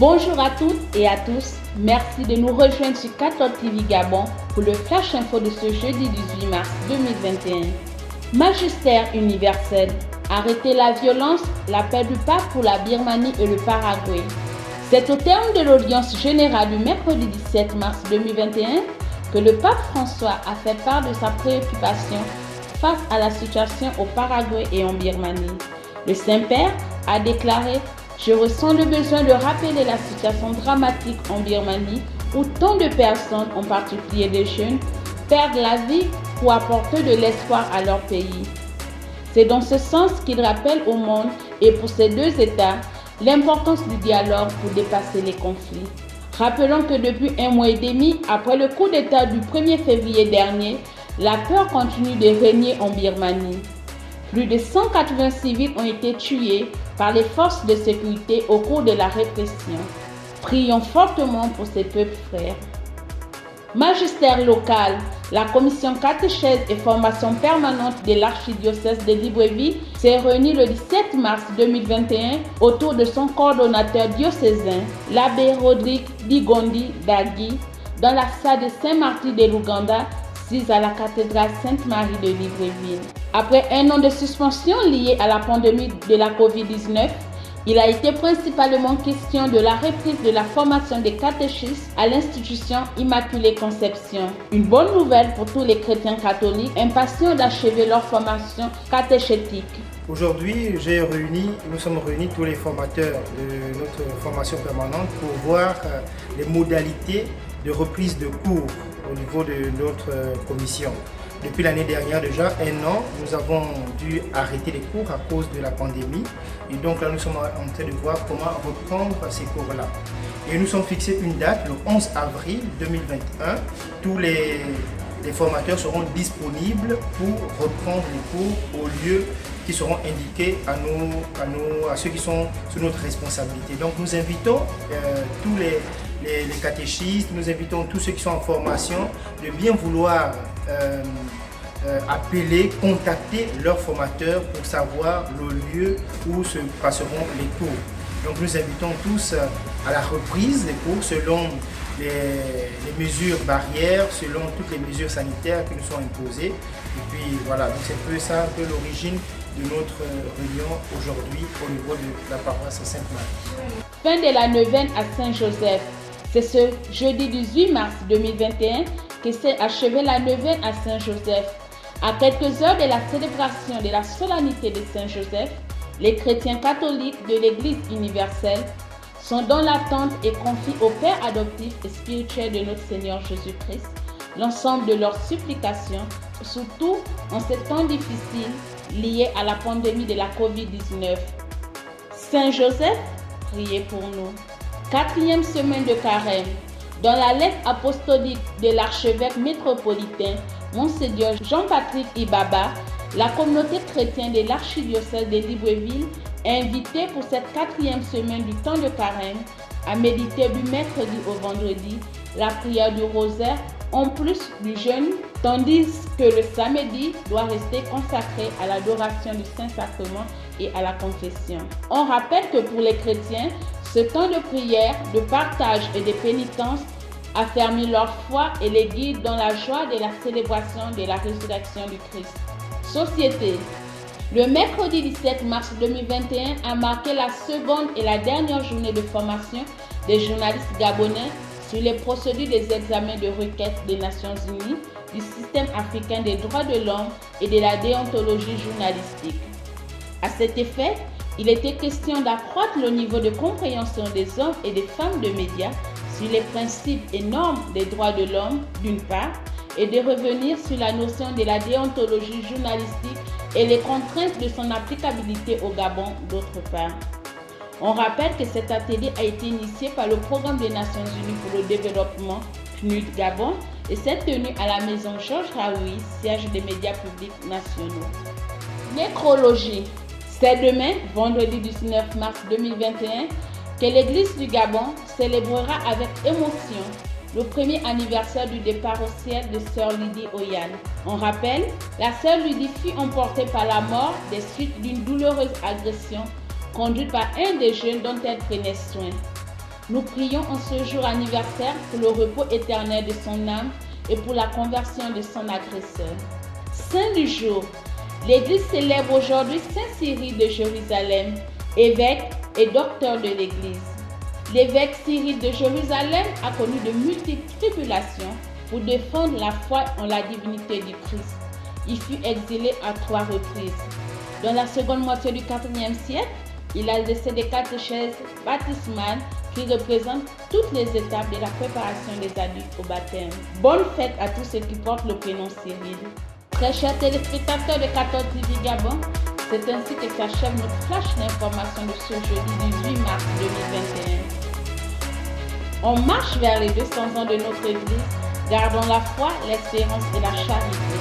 Bonjour à toutes et à tous, merci de nous rejoindre sur 14 TV Gabon pour le Flash Info de ce jeudi 18 mars 2021. Magistère universel, arrêter la violence, l'appel du pape pour la Birmanie et le Paraguay. C'est au terme de l'audience générale du mercredi 17 mars 2021 que le pape François a fait part de sa préoccupation face à la situation au Paraguay et en Birmanie. Le Saint-Père a déclaré: « Je ressens le besoin de rappeler la situation dramatique en Birmanie où tant de personnes, en particulier des jeunes, perdent la vie pour apporter de l'espoir à leur pays. » C'est dans ce sens qu'il rappelle au monde et pour ces deux États l'importance du dialogue pour dépasser les conflits. Rappelons que depuis un mois et demi, après le coup d'État du 1er février dernier, la peur continue de régner en Birmanie. Plus de 180 civils ont été tués par les forces de sécurité au cours de la répression. Prions fortement pour ces peuples frères. Magistère local, la commission catéchèse et formation permanente de l'archidiocèse de Libreville s'est réunie le 17 mars 2021 autour de son coordonnateur diocésain, l'abbé Rodrigue Digondi Dagui, dans la salle de Saint-Martin de l'Ouganda, sise à la cathédrale Sainte-Marie de Libreville. Après un an de suspension liée à la pandémie de la Covid-19, il a été principalement question de la reprise de la formation des catéchistes à l'institution Immaculée Conception. Une bonne nouvelle pour tous les chrétiens catholiques impatients d'achever leur formation catéchétique. Aujourd'hui, nous sommes réunis tous les formateurs de notre formation permanente pour voir les modalités de reprise de cours au niveau de notre commission. Depuis l'année dernière déjà, un an, nous avons dû arrêter les cours à cause de la pandémie. Et donc là, nous sommes en train de voir comment reprendre ces cours-là. Et nous sommes fixés une date, le 11 avril 2021. Tous les formateurs seront disponibles pour reprendre les cours au lieu qui seront indiqués à ceux qui sont sous notre responsabilité. Donc nous invitons tous les catéchistes, nous invitons tous ceux qui sont en formation de bien vouloir appeler, contacter leurs formateurs pour savoir le lieu où se passeront les cours. Donc nous invitons tous à la reprise des cours selon les mesures barrières, selon toutes les mesures sanitaires qui nous sont imposées. Et puis voilà, donc c'est ça un peu l'origine de notre réunion aujourd'hui au niveau de la paroisse Sainte-Marie. Fin de la neuvaine à Saint-Joseph. C'est ce jeudi 18 mars 2021 que s'est achevée la neuvaine à Saint-Joseph. À quelques heures de la célébration de la solennité de Saint-Joseph, les chrétiens catholiques de l'Église universelle sont dans l'attente et confient au Père adoptif et spirituel de notre Seigneur Jésus-Christ l'ensemble de leurs supplications, surtout en ces temps difficiles liés à la pandémie de la Covid-19. Saint Joseph, priez pour nous. 4e semaine de carême. Dans la lettre apostolique de l'archevêque métropolitain, Monseigneur Jean-Patrick Ibaba, la communauté chrétienne de l'archidiocèse de Libreville est invitée pour cette 4e semaine du temps de carême à méditer du mercredi au vendredi la prière du rosaire en plus du jeûne, tandis que le samedi doit rester consacré à l'adoration du Saint-Sacrement et à la confession. On rappelle que pour les chrétiens, ce temps de prière, de partage et de pénitence affermit leur foi et les guide dans la joie de la célébration de la résurrection du Christ. Société. Le mercredi 17 mars 2021 a marqué la seconde et la dernière journée de formation des journalistes gabonais sur les procédures des examens de requête des Nations Unies, du système africain des droits de l'homme et de la déontologie journalistique. À cet effet, il était question d'accroître le niveau de compréhension des hommes et des femmes de médias sur les principes et normes des droits de l'homme, d'une part, et de revenir sur la notion de la déontologie journalistique et les contraintes de son applicabilité au Gabon, d'autre part. On rappelle que cet atelier a été initié par le Programme des Nations Unies pour le développement PNUD Gabon et s'est tenu à la maison Georges Raoui, siège des médias publics nationaux. Nécrologie. C'est demain, vendredi 19 mars 2021, que l'Église du Gabon célébrera avec émotion le premier anniversaire du départ au ciel de Sœur Lydie Oyane. On rappelle, la Sœur Lydie fut emportée par la mort des suites d'une douloureuse agression conduite par un des jeunes dont elle prenait soin. Nous prions en ce jour anniversaire pour le repos éternel de son âme et pour la conversion de son agresseur. Saint du jour. L'Église célèbre aujourd'hui Saint Cyril de Jérusalem, évêque et docteur de l'Église. L'évêque Cyril de Jérusalem a connu de multiples tribulations pour défendre la foi en la divinité du Christ. Il fut exilé à 3 reprises. Dans la seconde moitié du IVe siècle, il a laissé des catéchèses baptismales qui représentent toutes les étapes de la préparation des adultes au baptême. Bonne fête à tous ceux qui portent le prénom Cyril. Très chers téléspectateurs de 14 TV Gabon, c'est ainsi que s'achève notre flash d'information de ce jeudi 18 mars 2021. On marche vers les 200 ans de notre Église, gardons la foi, l'espérance et la charité.